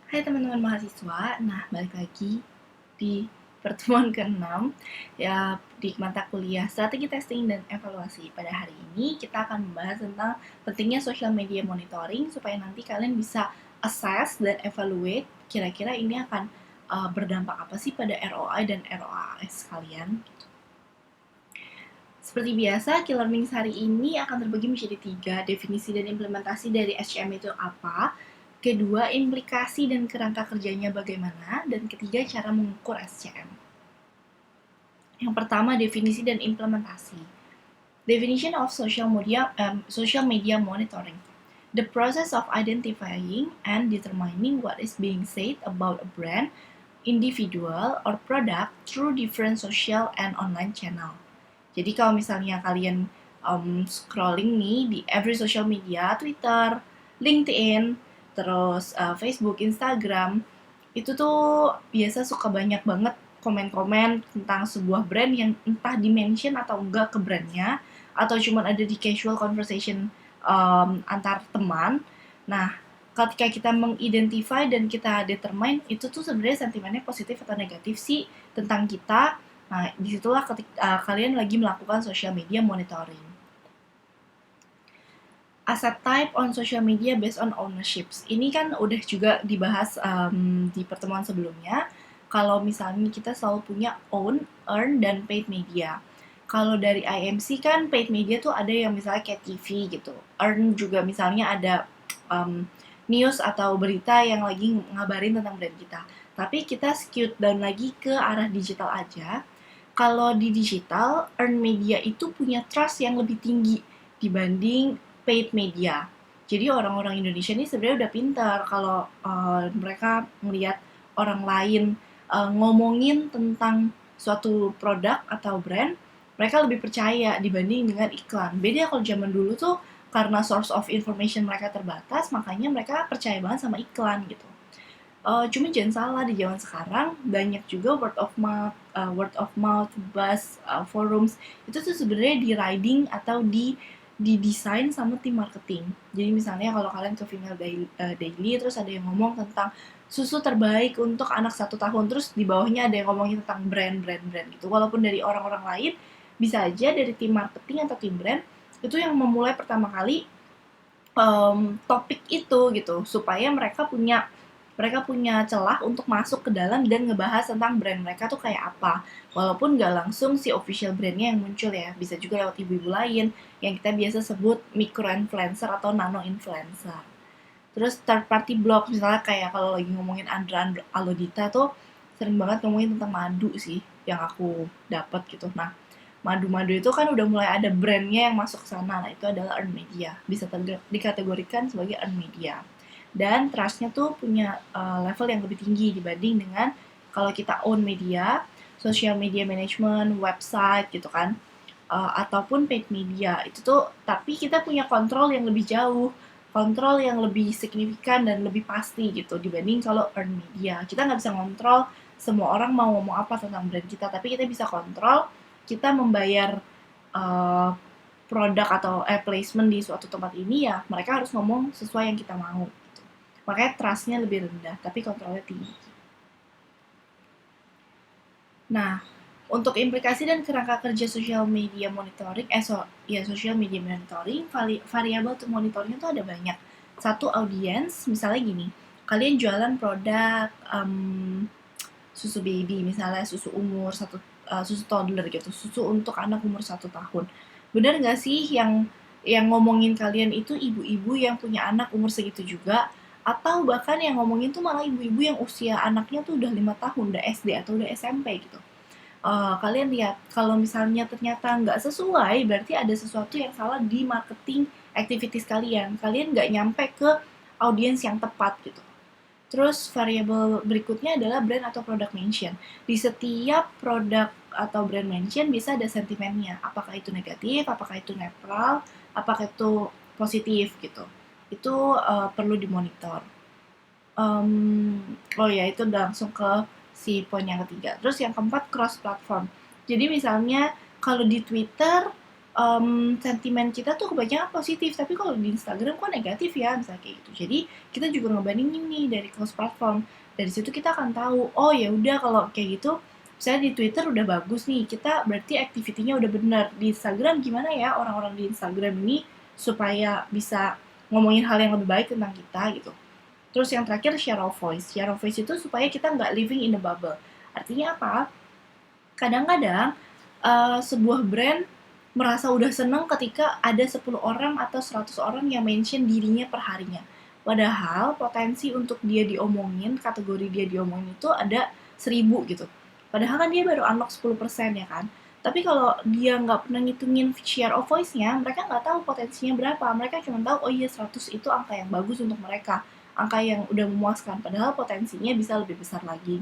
Hai teman-teman mahasiswa, nah balik lagi di pertemuan ke-6 ya di mata kuliah Strategi Testing dan Evaluasi. Pada hari ini kita akan membahas tentang pentingnya social media monitoring supaya nanti kalian bisa assess dan evaluate kira-kira ini akan berdampak apa sih pada ROI dan ROAS kalian. Seperti biasa, Key Learnings hari ini akan terbagi menjadi 3, definisi dan implementasi dari SCM itu apa, kedua, implikasi dan kerangka kerjanya bagaimana, dan ketiga, cara mengukur SCM. Yang pertama, definisi dan implementasi. Definition of social media monitoring. The process of identifying and determining what is being said about a brand, individual, or product through different social and online channel. Jadi kalau misalnya kalian scrolling nih di every social media, Twitter, LinkedIn, terus Facebook, Instagram, itu tuh biasa suka banyak banget komen-komen tentang sebuah brand yang entah di-mention atau enggak ke brandnya, atau cuma ada di casual conversation antar teman. Nah, ketika kita mengidentify dan kita determine itu tuh sebenarnya sentimennya positif atau negatif sih tentang kita. Nah, disitulah ketika kalian lagi melakukan social media monitoring. Asset type on social media based on ownerships. Ini kan udah juga dibahas di pertemuan sebelumnya. Kalau misalnya kita selalu punya own, earn, dan paid media. Kalau dari IMC kan paid media tuh ada yang misalnya kayak TV gitu. Earn juga misalnya ada news atau berita yang lagi ngabarin tentang brand kita. Tapi kita skewed down lagi ke arah digital aja. Kalau di digital, earn media itu punya trust yang lebih tinggi dibanding paid media. Jadi orang-orang Indonesia ini sebenarnya udah pintar kalau mereka melihat orang lain ngomongin tentang suatu produk atau brand, mereka lebih percaya dibanding dengan iklan. Beda kalau zaman dulu tuh karena source of information mereka terbatas, makanya mereka percaya banget sama iklan gitu. Cuma jangan salah, di zaman sekarang banyak juga word of mouth, buzz, forums itu tuh sebenarnya di riding atau didesain sama tim marketing. Jadi misalnya kalau kalian ke Female Daily terus ada yang ngomong tentang susu terbaik untuk anak 1 tahun, terus di bawahnya ada yang ngomongin tentang brand gitu. Walaupun dari orang-orang lain, bisa aja dari tim marketing atau tim brand itu yang memulai pertama kali topik itu gitu, supaya mereka punya celah untuk masuk ke dalam dan ngebahas tentang brand mereka tuh kayak apa. Walaupun nggak langsung si official brandnya yang muncul ya, bisa juga lewat ibu-ibu lain yang kita biasa sebut micro influencer atau nano influencer. Terus third party blog, misalnya kayak kalau lagi ngomongin Andra Alodita tuh sering banget ngomongin tentang madu sih yang aku dapat gitu. Nah, madu-madu itu kan udah mulai ada brandnya yang masuk ke sana. Nah, itu adalah earned media. Bisa dikategorikan sebagai earned media. Dan trustnya tuh punya level yang lebih tinggi dibanding dengan kalau kita own media, social media management, website gitu kan, ataupun paid media. Itu tuh, tapi kita punya kontrol yang lebih jauh, kontrol yang lebih signifikan dan lebih pasti gitu dibanding kalau earned media. Kita nggak bisa kontrol semua orang mau ngomong apa tentang brand kita, tapi kita bisa kontrol kita membayar uh, produk atau placement di suatu tempat ini, ya mereka harus ngomong sesuai yang kita mau gitu. Makanya trustnya lebih rendah tapi kontrolnya tinggi. Nah, untuk implikasi dan kerangka kerja social media monitoring, social media monitoring, variabel untuk monitornya tuh ada banyak. Satu, audiens, misalnya gini, kalian jualan produk susu baby, misalnya susu umur susu toddler gitu, susu untuk anak umur 1 tahun. Benar nggak sih yang ngomongin kalian itu ibu-ibu yang punya anak umur segitu juga, atau bahkan yang ngomongin tuh malah ibu-ibu yang usia anaknya tuh udah 5 tahun, udah SD atau udah SMP gitu. Kalian lihat kalau misalnya ternyata nggak sesuai, berarti ada sesuatu yang salah di marketing activities kalian. Kalian nggak nyampe ke audiens yang tepat gitu. Terus variabel berikutnya adalah brand atau product mention. Di setiap produk atau brand mention bisa ada sentimennya. Apakah itu negatif, apakah itu netral, apakah itu positif gitu. Itu perlu dimonitor. Oh ya, itu udah langsung ke si poin yang ketiga. Terus yang keempat, cross platform. Jadi misalnya kalau di Twitter sentimen kita tuh kebanyakan positif, tapi kalau di Instagram kok negatif ya, misalnya kayak gitu. Jadi kita juga ngebandingin nih dari cross platform. Dari situ kita akan tahu, oh ya udah kalau kayak gitu, misalnya di Twitter udah bagus nih, kita berarti activity-nya udah benar. Di Instagram gimana ya orang-orang di Instagram ini supaya bisa ngomongin hal yang lebih baik tentang kita gitu. Terus yang terakhir share of voice. Share of voice itu supaya kita nggak living in the bubble. Artinya apa? Kadang-kadang sebuah brand merasa udah seneng ketika ada 10 orang atau 100 orang yang mention dirinya per harinya. Padahal potensi untuk dia diomongin, kategori dia diomongin itu ada 1000 gitu. Padahal kan dia baru unlock 10% ya kan. Tapi kalau dia nggak pernah ngitungin share of voice-nya, mereka nggak tahu potensinya berapa. Mereka cuma tahu, oh iya 100 itu angka yang bagus untuk mereka. Angka yang udah memuaskan. Padahal potensinya bisa lebih besar lagi.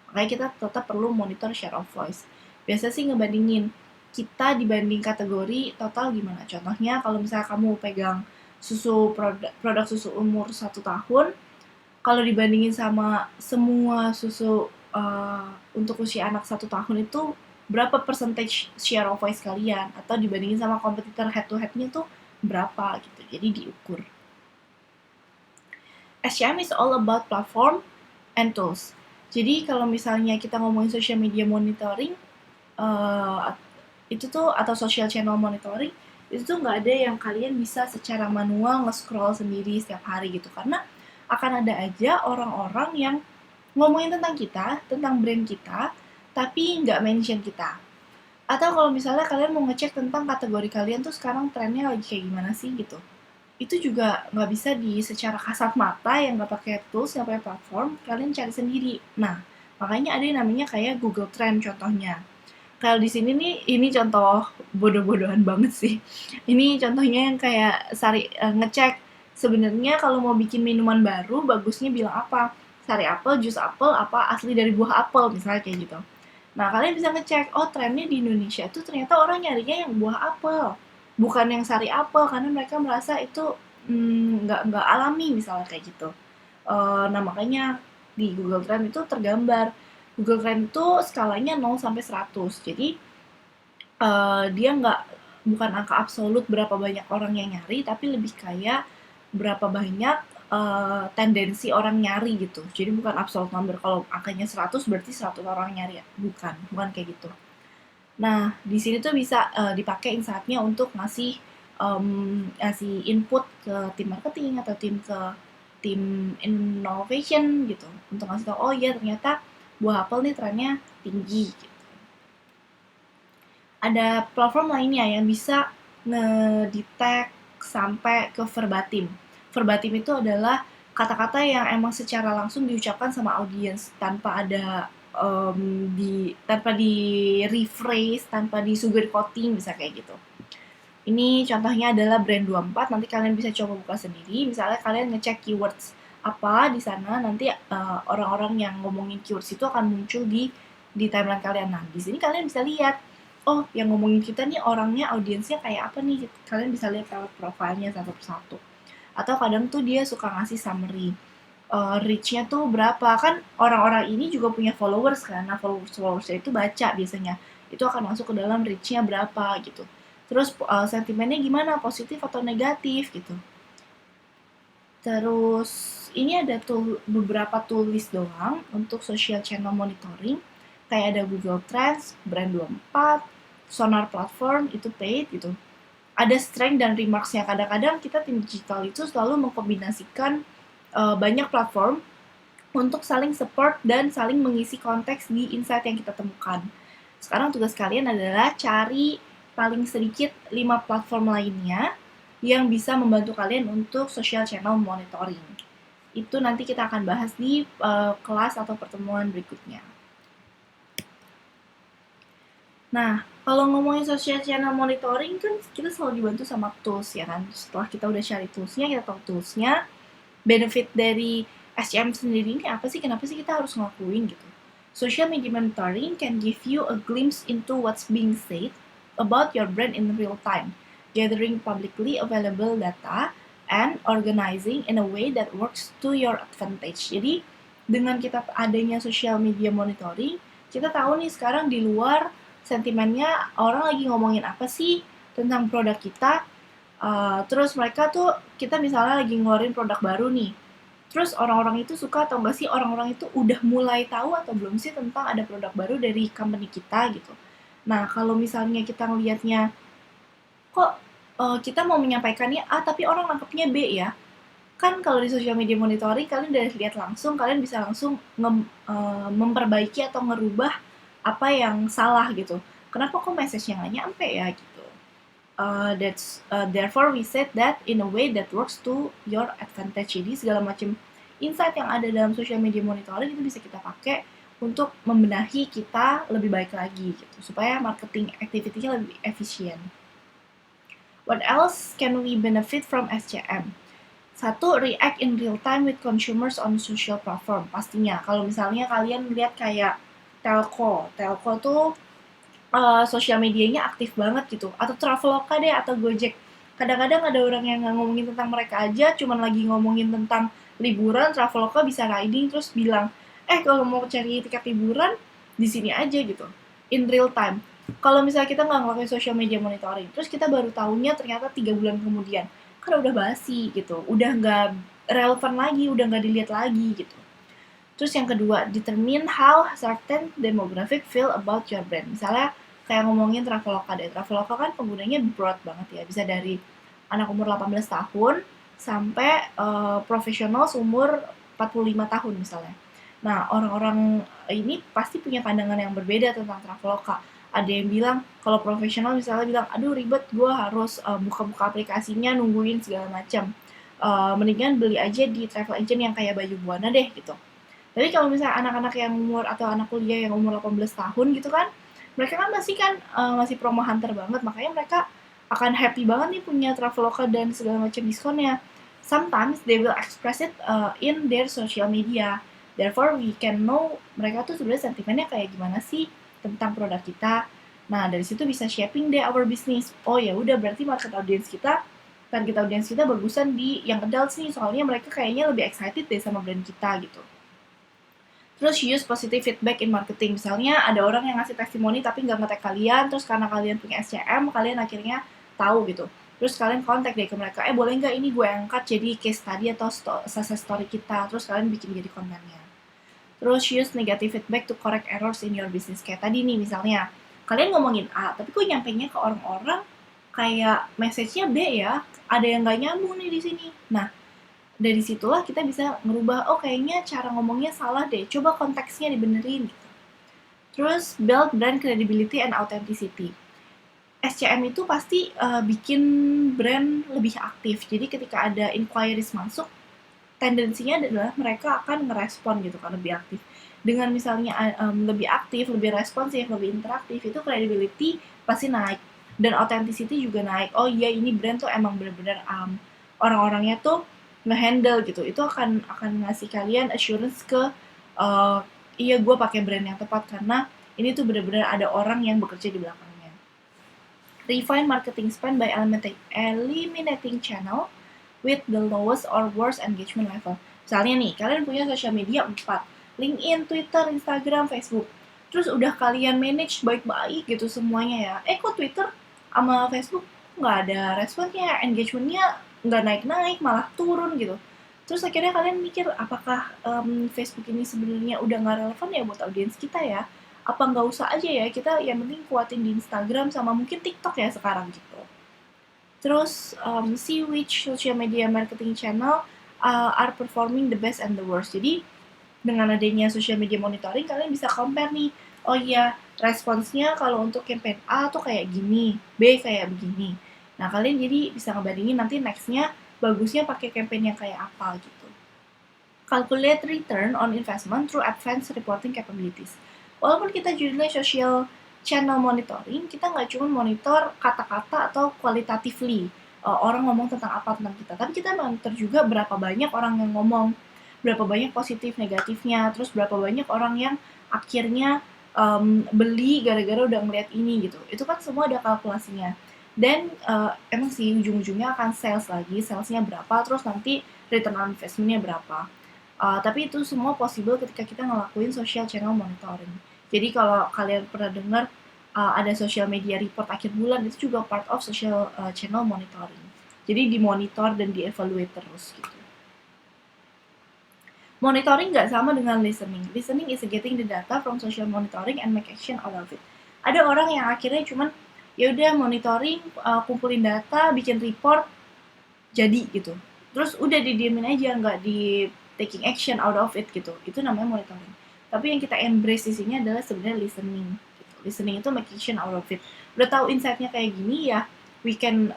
Makanya kita tetap perlu monitor share of voice. Biasa sih ngebandingin kita dibanding kategori total gimana. Contohnya kalau misalnya kamu pegang produk susu umur 1 tahun, kalau dibandingin sama semua susu untuk usia anak 1 tahun itu berapa percentage share of voice kalian, atau dibandingin sama kompetitor head to headnya tuh berapa gitu. Jadi diukur. SCM is all about platform and tools. Jadi kalau misalnya kita ngomongin social media monitoring, itu tuh atau social channel monitoring, itu tuh nggak ada yang kalian bisa secara manual nge-scroll sendiri setiap hari gitu, karena akan ada aja orang-orang yang ngomongin tentang kita, tentang brand kita, tapi nggak mention kita. Atau kalau misalnya kalian mau ngecek tentang kategori kalian tuh sekarang trennya lagi kayak gimana sih gitu, itu juga nggak bisa di secara kasat mata yang nggak pakai tools, nggak pakai platform, kalian cari sendiri. Nah, makanya ada yang namanya kayak Google Trend contohnya. Kalau di sini nih, ini contoh bodoh-bodohan banget sih. Ini contohnya yang kayak ngecek sebenarnya kalau mau bikin minuman baru bagusnya bilang apa? Sari apel, jus apel, apa asli dari buah apel, misalnya kayak gitu. Nah, kalian bisa ngecek, oh trennya di Indonesia tuh ternyata orang nyarinya yang buah apel, bukan yang sari apel, karena mereka merasa itu nggak alami, misalnya kayak gitu. Nah, makanya di Google Trend itu tergambar. Google Trend itu skalanya 0 sampai 100. Jadi dia bukan angka absolut berapa banyak orang yang nyari, tapi lebih kayak berapa banyak tendensi orang nyari gitu. Jadi bukan absolute number. Kalau angkanya 100 berarti 100 orang nyari ya. Bukan kayak gitu. Nah, di sini tuh bisa dipakai insight-nya untuk ngasih input ke tim marketing atau tim innovation gitu, untuk ngasih tau, oh iya ternyata buah apel nih trennya tinggi gitu. Ada platform lainnya yang bisa ngedetect sampai ke verbatim. Verbatim itu adalah kata-kata yang emang secara langsung diucapkan sama audiens tanpa ada tanpa di rephrase, tanpa di sugar coating, bisa kayak gitu. Ini contohnya adalah brand 24, nanti kalian bisa coba buka sendiri. Misalnya kalian ngecek keywords apa di sana, nanti orang-orang yang ngomongin keywords itu akan muncul di timeline kalian. Nah, di sini kalian bisa lihat, oh yang ngomongin kita nih orangnya, audiensnya kayak apa nih. Kalian bisa lihat lewat profilnya satu persatu. Atau kadang tuh dia suka ngasih summary. Reach-nya tuh berapa, kan orang-orang ini juga punya followers kan. Nah, followersnya itu baca biasanya. Itu akan masuk ke dalam reach-nya berapa gitu. Terus sentimennya gimana, positif atau negatif gitu. Terus ini ada beberapa tool list doang untuk social channel monitoring. Kayak ada Google Trends, Brand 24, Sonar Platform, itu paid gitu. Ada strength dan remarks-nya. Kadang-kadang kita tim digital itu selalu mengkombinasikan banyak platform untuk saling support dan saling mengisi konteks di insight yang kita temukan. Sekarang tugas kalian adalah cari paling sedikit 5 platform lainnya yang bisa membantu kalian untuk social channel monitoring. Itu nanti kita akan bahas di kelas atau pertemuan berikutnya. Nah, kalau ngomongin social channel monitoring kan kita selalu dibantu sama tools ya kan. Setelah kita udah cari toolsnya, kita tahu toolsnya, benefit dari SCM sendiri ini apa sih? Kenapa sih kita harus ngelakuin gitu? Social media monitoring can give you a glimpse into what's being said about your brand in real time, gathering publicly available data and organizing in a way that works to your advantage. Jadi, dengan kita adanya social media monitoring, kita tahu nih sekarang di luar sentimennya orang lagi ngomongin apa sih, tentang produk kita. Terus mereka tuh, kita misalnya lagi ngeluarin produk baru nih, terus orang-orang itu suka atau enggak sih, orang-orang itu udah mulai tahu atau belum sih tentang ada produk baru dari company kita gitu. Nah, kalau misalnya kita ngelihatnya, kok kita mau menyampaikannya A tapi orang nangkepnya B ya, kan kalau di social media monitoring kalian udah lihat langsung, kalian bisa langsung memperbaiki atau ngerubah apa yang salah gitu. Kenapa kok message-nya nggak nyampe ya gitu. Therefore we said that in a way that works to your advantage. Jadi segala macam insight yang ada dalam social media monitoring itu bisa kita pakai untuk membenahi kita lebih baik lagi gitu, supaya marketing activity-nya lebih efisien. What else can we benefit from SCM? Satu, react in real time with consumers on social platform. Pastinya, kalau misalnya kalian lihat kayak Telco tuh sosial medianya aktif banget gitu. Atau Traveloka deh, atau Gojek. Kadang-kadang ada orang yang nggak ngomongin tentang mereka aja, cuman lagi ngomongin tentang liburan, Traveloka bisa riding terus bilang, kalau mau cari tiket liburan, di sini aja gitu. In real time. Kalau misalnya kita nggak ngelakuin social media monitoring, terus kita baru tahunya ternyata 3 bulan kemudian, kan udah basi gitu, udah nggak relevan lagi, udah nggak dilihat lagi gitu. Terus yang kedua, determine how certain demographic feel about your brand. Misalnya kayak ngomongin Traveloka deh. Traveloka kan penggunanya broad banget ya, bisa dari anak umur 18 tahun sampai profesional seumur 45 tahun misalnya. Nah, orang-orang ini pasti punya pandangan yang berbeda tentang Traveloka. Ada yang bilang, kalau profesional misalnya bilang, aduh ribet, gue harus buka-buka aplikasinya, nungguin segala macam. Mendingan beli aja di travel agent yang kayak Baju Buana deh gitu. Tapi kalau misalnya anak-anak yang umur atau anak kuliah yang umur 18 tahun gitu kan, mereka kan masih promo hunter banget, makanya mereka akan happy banget nih punya Traveloka dan segala macam diskonnya. Sometimes they will express it in their social media. Therefore we can know mereka tuh sebenarnya sentimennya kayak gimana sih tentang produk kita. Nah, dari situ bisa shaping deh our business. Oh ya udah, berarti target audience kita bagusan di yang adults nih, soalnya mereka kayaknya lebih excited deh sama brand kita gitu. Terus use positive feedback in marketing. Misalnya ada orang yang ngasih testimoni tapi nggak nge-tag kalian, terus karena kalian punya SCM, kalian akhirnya tahu gitu. Terus kalian kontak deh ke mereka, boleh nggak ini gue angkat jadi case study atau success story kita, terus kalian bikin jadi kontennya. Terus use negative feedback to correct errors in your business. Kayak tadi nih misalnya, kalian ngomongin A, tapi kok nyampainya ke orang-orang kayak message-nya B ya, ada yang nggak nyambung nih di sini. Nah, dari situlah kita bisa ngerubah, kayaknya cara ngomongnya salah deh, coba konteksnya dibenerin gitu. Terus build brand credibility and authenticity. SCM itu pasti bikin brand lebih aktif, jadi ketika ada inquiries masuk, tendensinya adalah mereka akan ngerespon gitu kan, lebih aktif. Dengan misalnya lebih aktif, lebih responsif, lebih interaktif, itu credibility pasti naik, dan authenticity juga naik. Oh iya, ini brand tuh emang bener-bener orang-orangnya tuh ngehandle gitu. Itu akan ngasih kalian assurance ke iya, gue pakai brand yang tepat karena ini tuh bener-bener ada orang yang bekerja di belakangnya. Refine marketing spend by eliminating channel with the lowest or worst engagement level. Misalnya nih, kalian punya social media 4, LinkedIn, Twitter, Instagram, Facebook. Terus udah kalian manage baik-baik gitu semuanya ya. Kok Twitter sama Facebook nggak ada responnya, engagementnya nggak naik-naik, malah turun gitu. Terus akhirnya kalian mikir, apakah Facebook ini sebenarnya udah nggak relevan ya buat audiens kita ya? Apa nggak usah aja ya, kita yang penting kuatin di Instagram sama mungkin TikTok ya sekarang gitu. Terus see which social media marketing channel are performing the best and the worst. Jadi dengan adanya social media monitoring, kalian bisa compare nih, oh iya, responsnya kalau untuk campaign A tuh kayak gini, B kayak begini. Nah, kalian jadi bisa ngebandingin nanti nextnya bagusnya pakai campaign yang kayak apa gitu. Calculate return on investment through advanced reporting capabilities. Walaupun kita judulnya social channel monitoring, kita nggak cuma monitor kata-kata atau qualitatively orang ngomong tentang apa tentang kita, tapi kita monitor juga berapa banyak orang yang ngomong, berapa banyak positif negatifnya, terus berapa banyak orang yang akhirnya beli gara-gara udah ngeliat ini gitu. Itu kan semua ada kalkulasinya. Dan emang sih ujung-ujungnya akan salesnya berapa, terus nanti return on investment-nya berapa. Tapi itu semua possible ketika kita ngelakuin social channel monitoring. Jadi kalau kalian pernah dengar ada social media report akhir bulan, itu juga part of social channel monitoring. Jadi dimonitor dan dievaluate terus gitu. Monitoring nggak sama dengan listening. Listening is getting the data from social monitoring and make action out of it. Ada orang yang akhirnya cuman ya udah monitoring, kumpulin data, bikin report, jadi gitu. Terus udah didiemin aja, nggak di taking action out of it gitu. Itu namanya monitoring. Tapi yang kita embrace di sini adalah sebenarnya listening. Gitu. Listening itu make action out of it. Udah tahu insight-nya kayak gini ya, we can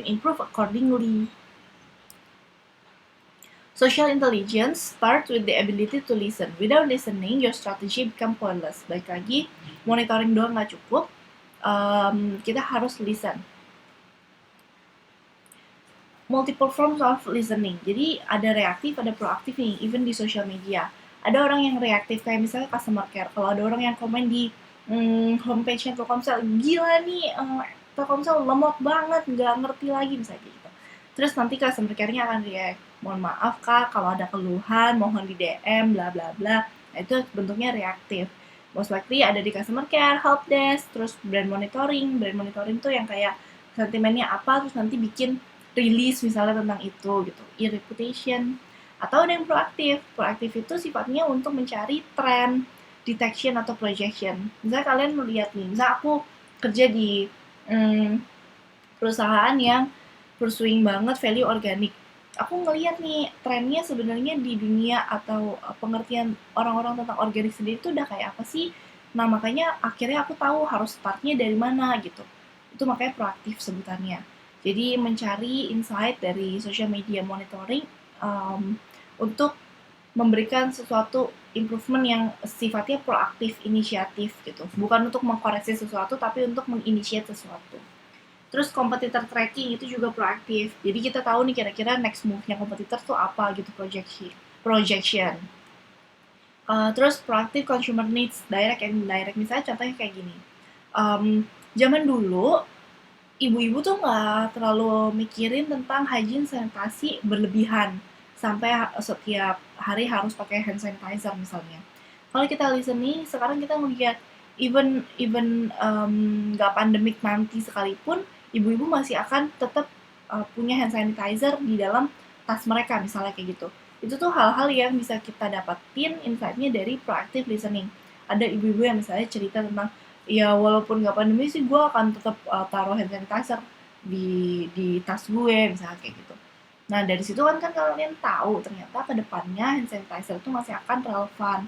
improve accordingly. Social intelligence starts with the ability to listen. Without listening, your strategy become pointless. Baik lagi, monitoring doang nggak cukup. Kita harus listen. Multiple forms of listening. Jadi ada reaktif, ada proaktif nih, even di social media. Ada orang yang reaktif, kayak misalnya customer care. Kalau ada orang yang komen di homepage-nya Telkomsel, gila nih, Telkomsel lemot banget, nggak ngerti lagi, misalnya gitu. Terus nanti customer care-nya akan react, mohon maaf kak, kalau ada keluhan, mohon di DM, bla bla bla. Nah, itu bentuknya reaktif. Most likely ada di customer care, help desk, terus brand monitoring. Brand monitoring tuh yang kayak sentimennya apa, terus nanti bikin release misalnya tentang itu gitu. E-reputation. Atau ada yang proaktif. Proaktif itu sifatnya untuk mencari trend, detection atau projection. Misalnya kalian melihat nih, misalnya aku kerja di perusahaan yang pursuing banget value organik. Aku ngelihat nih trennya sebenarnya di dunia atau pengertian orang-orang tentang organik sendiri itu udah kayak apa sih. Nah makanya akhirnya aku tahu harus startnya dari mana gitu. Itu makanya proaktif sebutannya. Jadi mencari insight dari social media monitoring untuk memberikan sesuatu improvement yang sifatnya proaktif, inisiatif gitu. Bukan untuk mengkoreksi sesuatu, tapi untuk menginisiat sesuatu. Terus competitor tracking itu juga proaktif. Jadi kita tahu nih kira-kira next move-nya kompetitor tuh apa gitu, projection. Terus proaktif consumer needs, direct and indirect. Misalnya contohnya kayak gini. Zaman dulu ibu-ibu tuh nggak terlalu mikirin tentang hygiene sanitasi berlebihan sampai setiap hari harus pakai hand sanitizer misalnya. Kalau kita listening, sekarang kita ngelihat even nggak pandemik nanti sekalipun, ibu-ibu masih akan tetap punya hand sanitizer di dalam tas mereka misalnya kayak gitu. Itu tuh hal-hal yang bisa kita dapatin insight-nya dari proactive listening. Ada ibu-ibu yang misalnya cerita tentang, ya walaupun nggak pandemi sih gue akan tetap taruh hand sanitizer di tas gue misalnya kayak gitu. Nah dari situ kan kalian tahu ternyata kedepannya hand sanitizer itu masih akan relevan.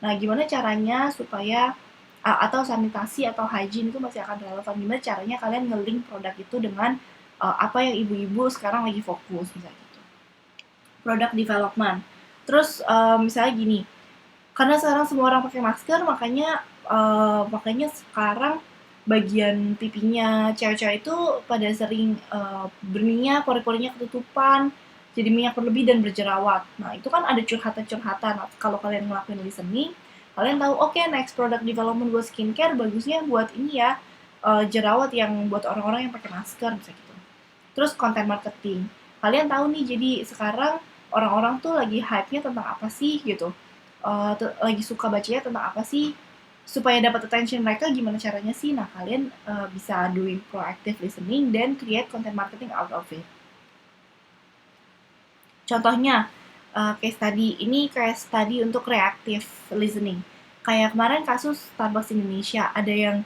Nah gimana caranya supaya atau sanitasi atau hygiene itu masih akan relevan, gimana caranya kalian nge-link produk itu dengan apa yang ibu-ibu sekarang lagi fokus misalnya gitu. Product development. Terus misalnya gini, karena sekarang semua orang pakai masker, makanya sekarang bagian pipinya cewek-cewek itu pada sering berminyak, pori-porinya ketutupan, jadi minyak berlebih dan berjerawat. Nah itu kan ada curhatan-curhatan. Kalau kalian ngelakuin listening, kalian tahu next product development buat skincare bagusnya buat ini ya, jerawat yang buat orang-orang yang pakai masker bisa gitu. Terus content marketing, kalian tahu nih, jadi sekarang orang-orang tuh lagi hype-nya tentang apa sih gitu, lagi suka bacanya tentang apa sih, supaya dapat attention mereka gimana caranya sih. Nah kalian bisa doing proactive listening dan create content marketing out of it. Contohnya case study ini, case study untuk reactive listening. Kayak kemarin kasus Starbucks Indonesia, ada yang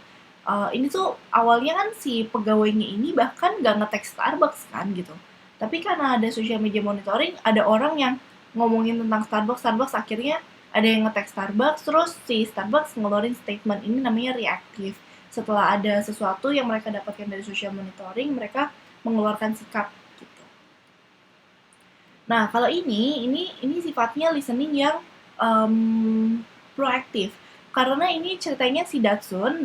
ini tuh awalnya kan si pegawainya ini bahkan gak nge-tag Starbucks kan gitu. Tapi karena ada social media monitoring, ada orang yang ngomongin tentang Starbucks akhirnya ada yang nge-tag Starbucks, terus si Starbucks ngeluarin statement, ini namanya reaktif. Setelah ada sesuatu yang mereka dapatkan dari social monitoring, mereka mengeluarkan sikap. Nah, kalau ini sifatnya listening yang proaktif. Karena ini ceritanya si Datsun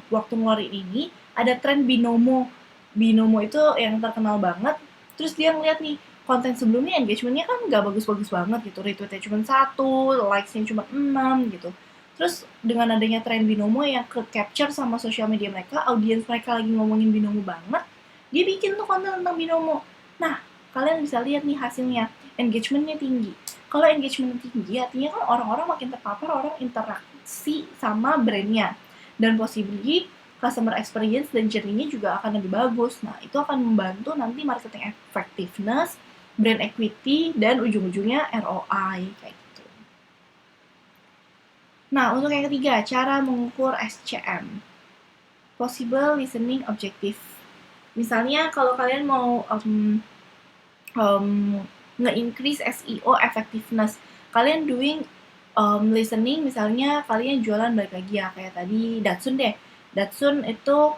waktu ngeluarin ini ada tren binomo. Binomo itu yang terkenal banget. Terus dia ngeliat nih, konten sebelumnya engagementnya kan nggak bagus-bagus banget gitu. Retweetnya cuma 1, likes-nya cuma 6 gitu. Terus dengan adanya tren binomo yang ke-capture sama sosial media mereka, audiens mereka lagi ngomongin binomo banget, dia bikin tuh konten tentang binomo. Nah, kalian bisa lihat nih hasilnya, engagementnya tinggi. Kalau engagement tinggi, artinya kan orang-orang makin terpapar, orang interaksi sama brandnya. dan possibly customer experience dan journey-nya juga akan lebih bagus. Nah, itu akan membantu nanti marketing effectiveness, brand equity, dan ujung-ujungnya ROI kayak gitu. Nah, untuk yang ketiga, cara mengukur SCM. Possible listening objective. Misalnya kalau kalian mau nge-increase SEO effectiveness, kalian doing listening, misalnya kalian jualan balik lagi ya, kayak tadi Datsun deh. Datsun itu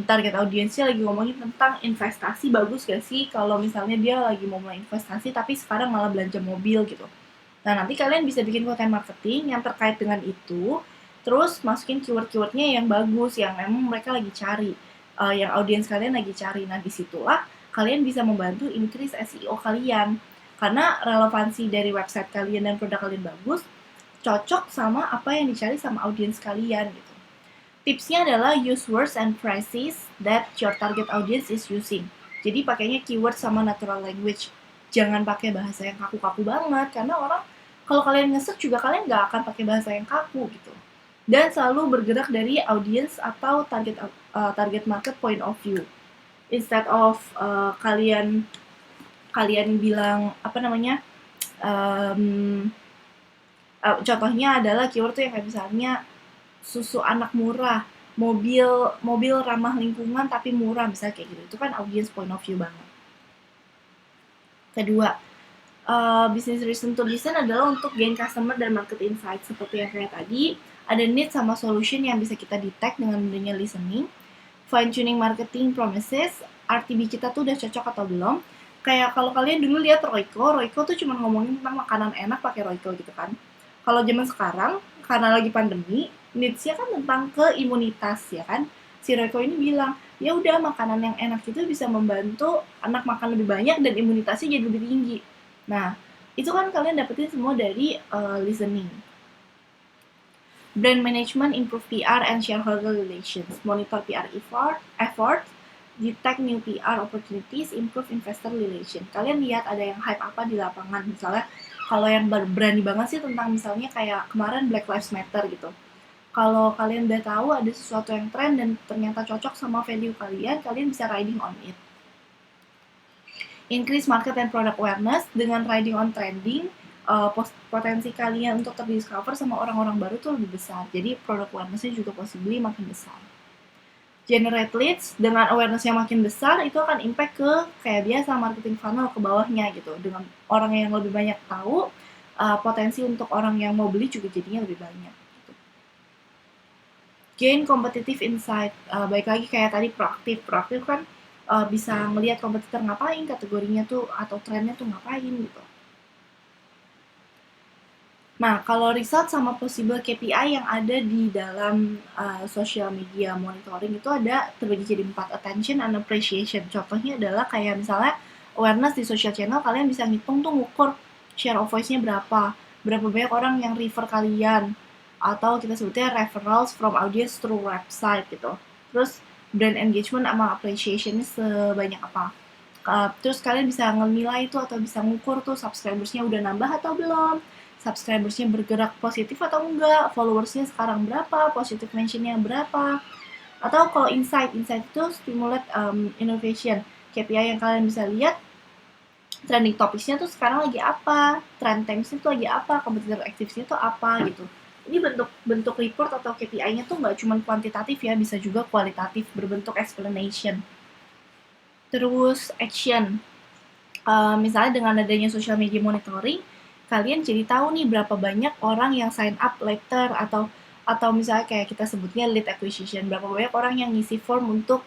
target audiensnya lagi ngomongin tentang investasi, bagus gak sih kalau misalnya dia lagi mau mulai investasi tapi sekarang malah belanja mobil gitu. Nah, nanti kalian bisa bikin konten marketing yang terkait dengan itu, terus masukin keyword-keywordnya yang bagus, yang memang mereka lagi cari, yang audiens kalian lagi cari. Nah, disitulah kalian bisa membantu increase SEO kalian. Karena relevansi dari website kalian dan produk kalian bagus, cocok sama apa yang dicari sama audiens kalian gitu. Tipsnya adalah use words and phrases that your target audience is using. Jadi pakainya keyword sama natural language. Jangan pakai bahasa yang kaku-kaku banget, karena orang kalau kalian nge-search juga kalian nggak akan pakai bahasa yang kaku gitu. Dan selalu bergerak dari audience atau target market point of view. Instead of kalian bilang apa namanya, contohnya adalah keyword tuh yang kayak misalnya susu anak murah, mobil ramah lingkungan tapi murah, misalnya kayak gitu. Itu kan audience point of view banget. Kedua, business reason to listen adalah untuk gain customer dan market insight. Seperti yang kayak tadi, ada need sama solution yang bisa kita detect dengan adanya listening. Fine tuning marketing promises, RTB kita tuh udah cocok atau belum. Kayak kalau kalian dulu lihat Royco tuh cuma ngomongin tentang makanan enak pakai Royco gitu kan. Kalau zaman sekarang, karena lagi pandemi, needs-nya kan tentang keimunitas ya kan. Si Royco ini bilang, ya udah makanan yang enak itu bisa membantu anak makan lebih banyak dan imunitasnya jadi lebih tinggi. Nah, itu kan kalian dapetin semua dari listening. Brand management, improve PR and shareholder relations, monitor PR effort, detect new PR opportunities, improve investor relation. Kalian lihat ada yang hype apa di lapangan, misalnya kalau yang berani banget sih tentang misalnya kayak kemarin Black Lives Matter gitu. Kalau kalian udah tahu ada sesuatu yang tren dan ternyata cocok sama value kalian, kalian bisa riding on it. Increase market and product awareness, dengan riding on trending, potensi kalian untuk terdiscover sama orang-orang baru tuh lebih besar. Jadi product awareness-nya juga possibly makin besar. Generate leads, dengan awareness yang makin besar, itu akan impact ke kayak biasa marketing funnel ke bawahnya gitu. Dengan orang yang lebih banyak tahu, potensi untuk orang yang mau beli juga jadinya lebih banyak. Gitu. Gain competitive insight, baik lagi kayak tadi proaktif kan bisa ngelihat kompetitor ngapain, kategorinya tuh atau trennya tuh ngapain gitu. Nah, kalau result sama possible KPI yang ada di dalam social media monitoring itu ada terbagi jadi 4, attention and appreciation. Contohnya adalah kayak misalnya awareness di social channel, kalian bisa ngitung tuh ngukur share of voice-nya berapa banyak orang yang refer kalian, atau kita sebutnya referrals from audience through website gitu. Terus brand engagement sama appreciation-nya sebanyak apa. Terus kalian bisa ngenilai itu atau bisa ngukur tuh subscribers-nya udah nambah atau belum, subscribers-nya bergerak positif atau enggak, followers-nya sekarang berapa, positive mention-nya berapa. Atau kalau insight itu stimulate innovation. KPI yang kalian bisa lihat, trending topics-nya tuh sekarang lagi apa, trend times-nya tuh lagi apa, competitor actives-nya tuh apa gitu. Ini bentuk report atau KPI-nya tuh nggak cuma kuantitatif ya, bisa juga kualitatif, berbentuk explanation. Terus action. Misalnya dengan adanya social media monitoring, kalian jadi tahu nih berapa banyak orang yang sign up later, atau misalnya kayak kita sebutnya lead acquisition, berapa banyak orang yang ngisi form untuk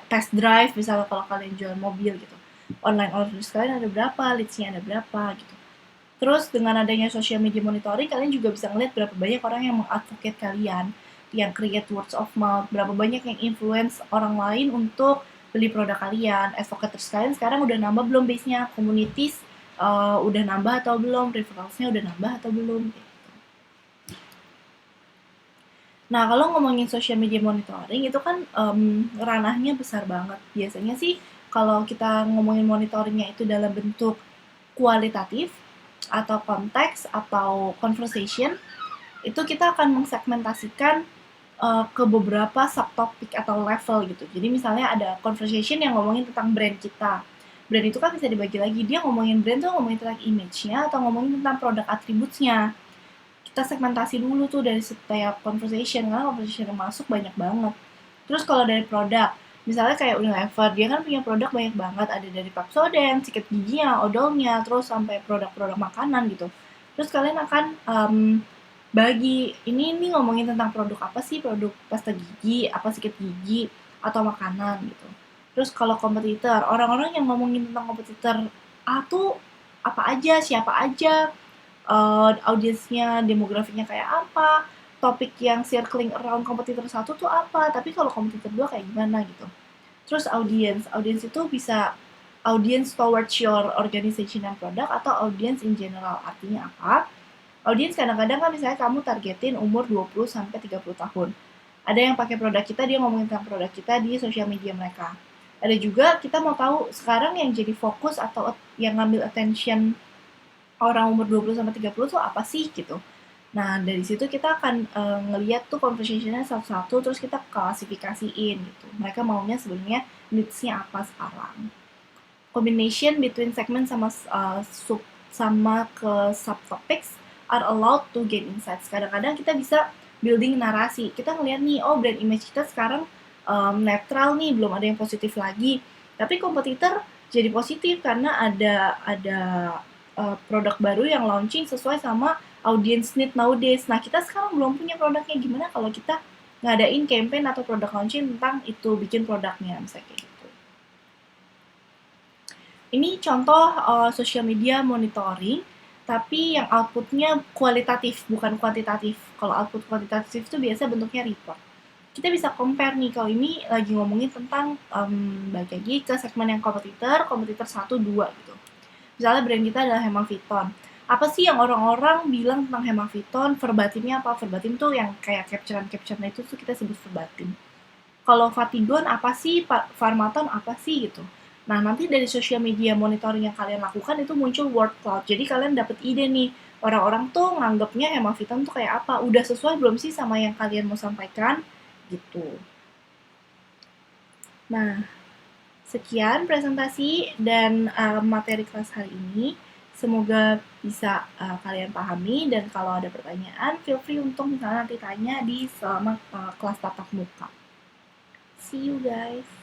test drive, misalnya kalau kalian jual mobil gitu. Online orders kalian ada berapa, leads-nya ada berapa gitu. Terus dengan adanya social media monitoring, kalian juga bisa ngeliat berapa banyak orang yang mengadvocate kalian, yang create words of mouth, berapa banyak yang influence orang lain untuk beli produk kalian. Advocates kalian sekarang udah nambah belum base-nya, communities udah nambah atau belum, referrals-nya udah nambah atau belum. Nah, kalau ngomongin social media monitoring itu kan ranahnya besar banget. Biasanya sih kalau kita ngomongin monitoringnya itu dalam bentuk kualitatif atau konteks atau conversation, itu kita akan mengsegmentasikan ke beberapa subtopik atau level gitu. Jadi misalnya ada conversation yang ngomongin tentang brand kita. Brand itu kan bisa dibagi lagi. Dia ngomongin brand tuh ngomongin tentang image-nya atau ngomongin tentang produk attributes-nya. Kita segmentasi dulu tuh dari setiap conversation, karena conversation yang masuk banyak banget. Terus kalau dari produk, misalnya kayak Unilever, dia kan punya produk banyak banget, ada dari Pepsodent, sikat giginya, odolnya, terus sampai produk-produk makanan gitu. Terus kalian akan bagi ini ngomongin tentang produk apa sih, produk pasta gigi, apa sikat gigi, atau makanan gitu. Terus kalau kompetitor, orang-orang yang ngomongin tentang kompetitor A tuh apa aja, siapa aja, audiensnya, demografinya kayak apa, topik yang circling around kompetitor satu tuh apa, tapi kalau kompetitor dua kayak gimana gitu. Terus audience itu bisa audience towards your organization and product atau audience in general. Artinya apa? Audience kadang-kadang kan misalnya kamu targetin umur 20 sampai 30 tahun. Ada yang pakai produk kita, dia ngomongin tentang produk kita di sosial media mereka. Ada juga kita mau tahu sekarang yang jadi fokus atau yang ngambil attention orang umur 20 sampai 30 tuh apa sih gitu. Nah, dari situ kita akan ngeliat tuh conversation-nya satu-satu, terus kita klasifikasiin gitu. Mereka maunya sebenarnya needs-nya apa sekarang. Combination between segment sama ke subtopics are allowed to gain insights. Kadang-kadang kita bisa building narasi. Kita ngeliat nih, oh brand image kita sekarang netral nih, belum ada yang positif lagi. Tapi kompetitor jadi positif karena ada produk baru yang launching sesuai sama audience need nowadays. Nah, kita sekarang belum punya produknya, gimana kalau kita ngadain campaign atau produk launching tentang itu, bikin produknya, misalnya kayak gitu. Ini contoh social media monitoring, tapi yang outputnya kualitatif, bukan kuantitatif. Kalau output kuantitatif itu biasa bentuknya report. Kita bisa compare nih, kalau ini lagi ngomongin tentang balik lagi ke segmen yang kompetitor 1, 2 gitu. Misalnya brand kita adalah Hemaviton. Apa sih yang orang-orang bilang tentang Hemaviton? Verbatimnya apa? Verbatim tuh yang kayak capture-capture itu tuh kita sebut verbatim. Kalau Fatigon apa sih? Farmaton apa sih gitu. Nah, nanti dari social media monitoring yang kalian lakukan itu muncul word cloud. Jadi kalian dapat ide nih, orang-orang tuh nganggapnya Hemaviton tuh kayak apa? Udah sesuai belum sih sama yang kalian mau sampaikan? Gitu. Nah, sekian presentasi dan materi kelas hari ini. Semoga bisa kalian pahami, dan kalau ada pertanyaan, feel free untuk misalnya nanti tanya di selama kelas tatap muka. See you guys!